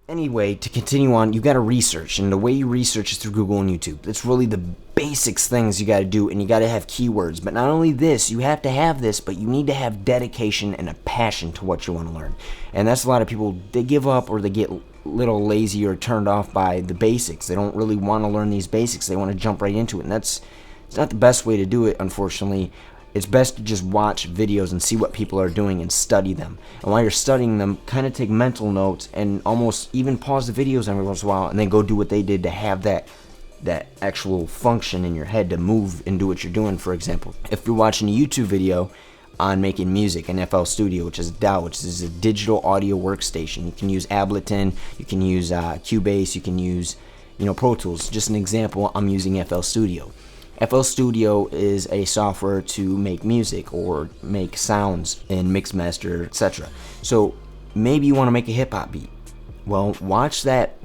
Anyway, to continue on, you got to research, and the way you research is through Google and YouTube. That's really the basics things you got to do, and you got to have keywords. But not only this, you have to have this, but you need to have dedication and a passion to what you want to learn. And that's a lot of people, they give up or they get a little lazy or turned off by the basics. They don't really want to learn these basics. They want to jump right into it, and it's not the best way to do it, unfortunately. It's best to just watch videos and see what people are doing and study them. And while you're studying them, kind of take mental notes and almost even pause the videos every once in a while and then go do what they did to have that actual function in your head to move and do what you're doing. For example, if you're watching a YouTube video on making music in FL Studio, which is a DAW, which is a digital audio workstation. You can use Ableton, you can use Cubase, you can use Pro Tools. Just an example, I'm using FL Studio. FL Studio is a software to make music or make sounds and mix master, etc. So maybe you want to make a hip hop beat. Well, watch that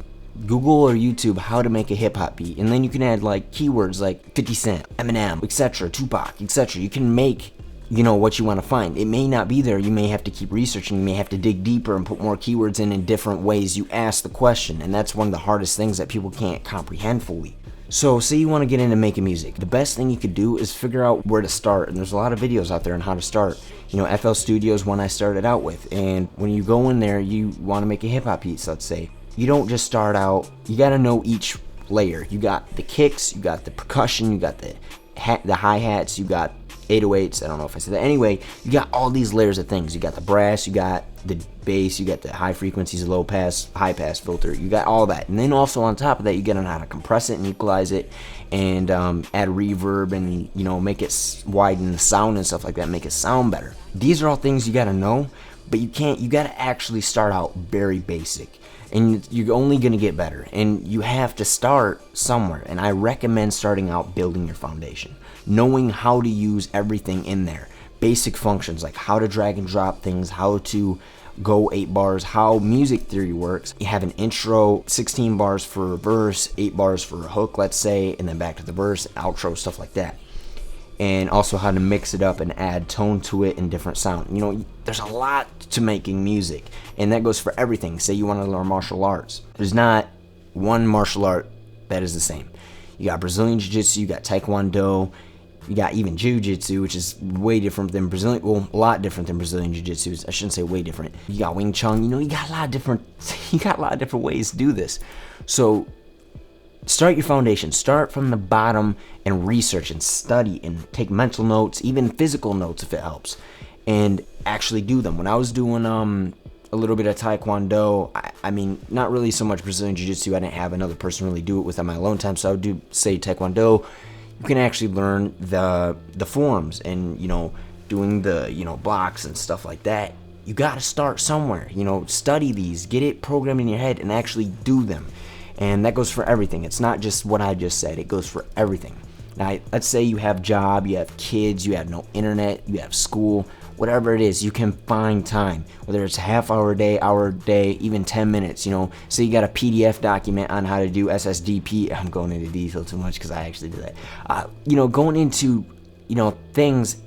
Google or YouTube how to make a hip hop beat, and then you can add like keywords like 50 Cent, Eminem, etc., Tupac, etc. You can make what you want to find. It may not be there. You may have to keep researching. You may have to dig deeper and put more keywords in different ways you ask the question, and that's one of the hardest things that people can't comprehend fully. So say you want to get into making music. The best thing you could do is figure out where to start. And there's a lot of videos out there on how to start. FL Studio is one I started out with. And when you go in there, you want to make a hip hop piece, let's say. You don't just start out. You got to know each layer. You got the kicks, you got the percussion, you got the hi-hats, you got 808s. I don't know if I said that. Anyway, you got all these layers of things. You got the brass, you got the bass, you got the high frequencies, low pass, high pass filter. You got all that. And then also on top of that, you get on how to compress it and equalize it and add reverb and, make it widen the sound and stuff like that, make it sound better. These are all things you got to know, but you got to actually start out very basic. And you're only going to get better. And you have to start somewhere. And I recommend starting out building your foundation. Knowing how to use everything in there. Basic functions like how to drag and drop things, how to go 8 bars, how music theory works. You have an intro, 16 bars for a verse, 8 bars for a hook, let's say, and then back to the verse, outro, stuff like that. And also how to mix it up and add tone to it and different sound. There's a lot to making music, and that goes for everything. Say you want to learn martial arts. There's not one martial art that is the same. You got Brazilian Jiu-Jitsu, you got Taekwondo, you got even Jiu-Jitsu, which is way different than Brazilian, well, a lot different than Brazilian Jiu-Jitsu. I shouldn't say way different. You got Wing Chun, you got a lot of different ways to do this. So start your foundation. Start from the bottom and research and study and take mental notes, even physical notes if it helps, and actually do them. When I was doing a little bit of Taekwondo, I mean, not really so much Brazilian Jiu-Jitsu. I didn't have another person really do it with on my alone time, so I would do, say, Taekwondo. You can actually learn the forms and, doing the, blocks and stuff like that. You got to start somewhere, study these, get it programmed in your head and actually do them. And that goes for everything. It's not just what I just said. It goes for everything. Now, let's say you have a job, you have kids, you have no internet, you have school, whatever it is, you can find time. Whether it's a hour a day, even 10 minutes, Say you got a PDF document on how to do SSDP. I'm going into detail too much because I actually do that. Going into, things,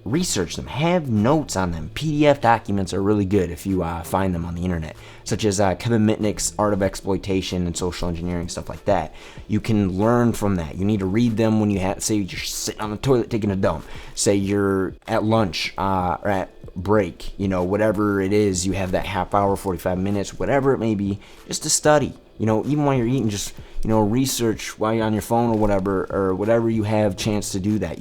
research them, have notes on them. PDF documents are really good if you find them on the internet, such as Kevin Mitnick's Art of Exploitation and Social Engineering, stuff like that. You can learn from that. You need to read them when you say you're sitting on the toilet taking a dump, say you're at lunch or at break, whatever it is, you have that half hour, 45 minutes, whatever it may be, just to study. Even while you're eating, just, research while you're on your phone or whatever you have chance to do that,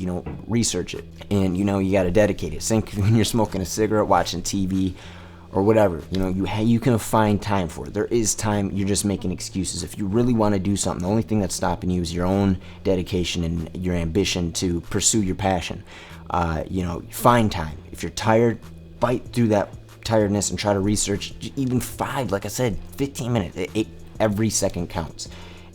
research it. And, you got to dedicate it. Same when you're smoking a cigarette, watching TV or whatever, you can find time for it. There is time. You're just making excuses. If you really want to do something, the only thing that's stopping you is your own dedication and your ambition to pursue your passion. Find time. If you're tired, fight through that tiredness and try to research even 15 minutes. Every second counts.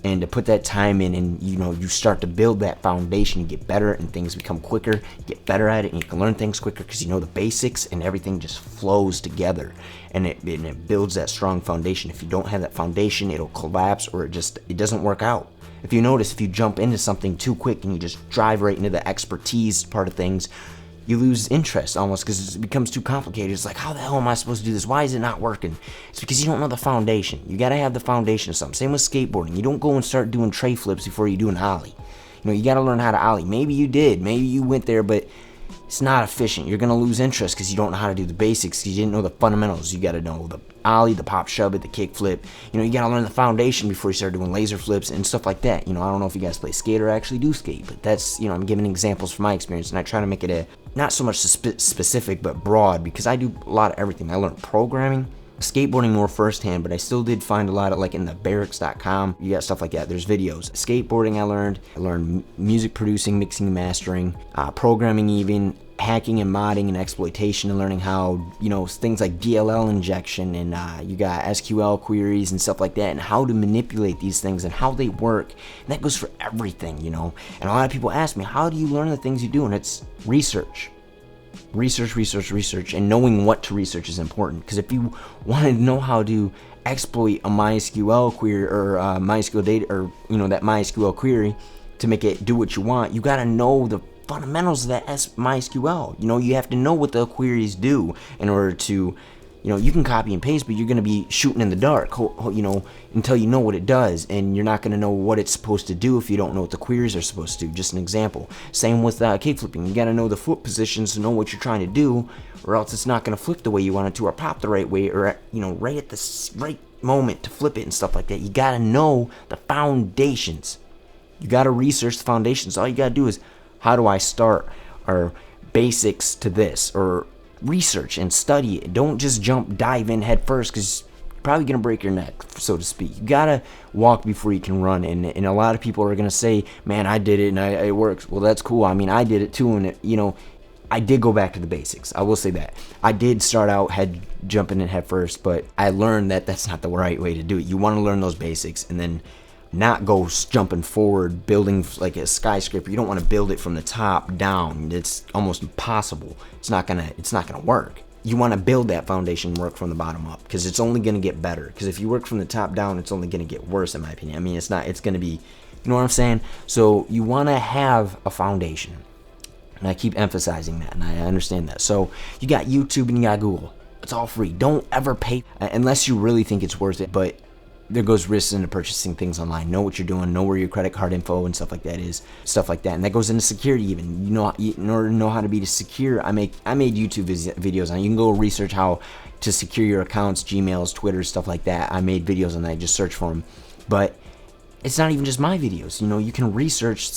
And to put that time in and, you start to build that foundation, you get better and things become quicker, you get better at it and you can learn things quicker because the basics and everything just flows together and it builds that strong foundation. If you don't have that foundation, it'll collapse or it doesn't work out. If you notice, if you jump into something too quick and you just drive right into the expertise part of things, you lose interest almost because it becomes too complicated. It's like, how the hell am I supposed to do this? Why is it not working? It's because you don't know the foundation. You got to have the foundation of something. Same with skateboarding. You don't go and start doing tray flips before you do an ollie. You got to learn how to ollie. Maybe you did. Maybe you went there, but it's not efficient. You're going to lose interest because you don't know how to do the basics, because you didn't know the fundamentals. You got to know the ollie, the pop shove it, the kick flip. You got to learn the foundation before you start doing laser flips and stuff like that. I don't know if you guys play skate or actually do skate, but that's, I'm giving examples from my experience, and I try to make it a not so much specific but broad, because I do a lot of everything. I learned programming, skateboarding more firsthand, but I still did find a lot of, like in the barracks.com, you got stuff like that. There's videos. Skateboarding I learned music producing, mixing and mastering, programming, even hacking and modding and exploitation, and learning how, things like DLL injection, and you got SQL queries and stuff like that, and how to manipulate these things and how they work. And that goes for everything, And a lot of people ask me, how do you learn the things you do? And it's research. Research, and knowing what to research is important. Because if you want to know how to exploit a MySQL query or MySQL data, or that MySQL query to make it do what you want, you got to know the fundamentals of that MySQL. You have to know what the queries do in order to, you can copy and paste, but you're going to be shooting in the dark, until you know what it does, and you're not going to know what it's supposed to do if you don't know what the queries are supposed to do. Just an example. Same with kick flipping. You got to know the foot positions to know what you're trying to do, or else it's not going to flip the way you want it to, or pop the right way, or right at the right moment to flip it and stuff like that. You got to know the foundations. You got to research the foundations. All you got to do is, how do I start, or basics to this, or research and study it. Don't just dive in head first, because you're probably going to break your neck, so to speak. You got to walk before you can run, and a lot of people are going to say, man, I did it and it works. Well, that's cool. I mean, I did it too, and I did go back to the basics. I will say that. I did start out jumping in head first, but I learned that that's not the right way to do it. You want to learn those basics, and then not go jumping forward, building like a skyscraper. You don't want to build it from the top down. It's almost impossible. It's not gonna work. You want to build that foundation and work from the bottom up, because it's only gonna get better. Because if you work from the top down, it's only gonna get worse, in my opinion. I mean, it's gonna be, you know what I'm saying? So you want to have a foundation, and I keep emphasizing that, and I understand that. So you got YouTube and you got Google. It's all free. Don't ever pay unless you really think it's worth it. But there goes risks into purchasing things online. Know what you're doing. Know where your credit card info and stuff like that is. Stuff like that. And that goes into security even. In order to know how to be secure, I made YouTube videos on it. You can go research how to secure your accounts, Gmails, Twitter, stuff like that. I made videos on that. Just search for them. But it's not even just my videos. You can research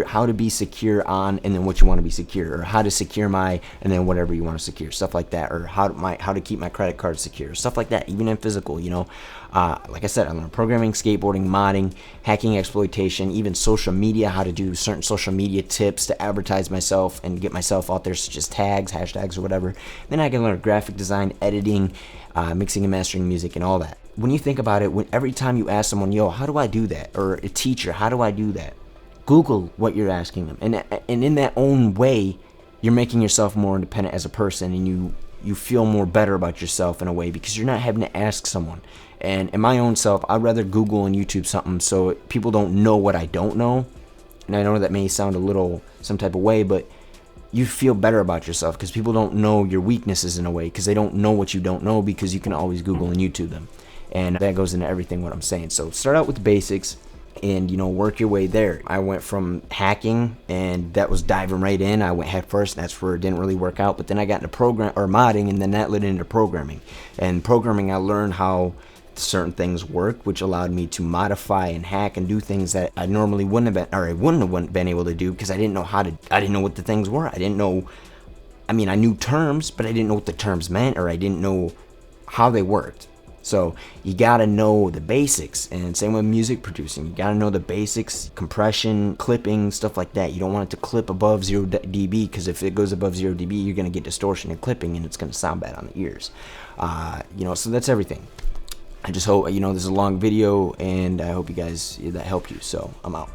how to be secure on, and then what you want to be secure, or how to secure and then whatever you want to secure, stuff like that, or how to keep my credit card secure, stuff like that, even in physical. Like I said, I learned programming, skateboarding, modding, hacking, exploitation, even social media, how to do certain social media tips to advertise myself and get myself out there, such as tags, hashtags, or whatever. Then I can learn graphic design, editing, mixing and mastering music, and all that. When you think about it, every time you ask someone, yo, how do I do that? Or a teacher, how do I do that? Google what you're asking them. And in that own way, you're making yourself more independent as a person, and you feel more better about yourself in a way, because you're not having to ask someone. And in my own self, I'd rather Google and YouTube something so people don't know what I don't know. And I know that may sound a little some type of way, but you feel better about yourself, because people don't know your weaknesses in a way, because they don't know what you don't know, because you can always Google and YouTube them. And that goes into everything what I'm saying. So start out with the basics and, work your way there. I went from hacking, and that was diving right in. I went head first, and that's where it didn't really work out. But then I got into modding, and then that led into programming. And programming, I learned how certain things work, which allowed me to modify and hack and do things that I normally wouldn't have been able to do, because I didn't know what the things were. I knew terms, but I didn't know what the terms meant, or I didn't know how they worked. So you gotta know the basics, and same with music producing. You gotta know the basics, compression, clipping, stuff like that. You don't want it to clip above 0 dB, because if it goes above 0 dB, you're gonna get distortion and clipping, and it's gonna sound bad on the ears. So that's everything. I just hope, this is a long video, and I hope you guys, that helped you. So I'm out.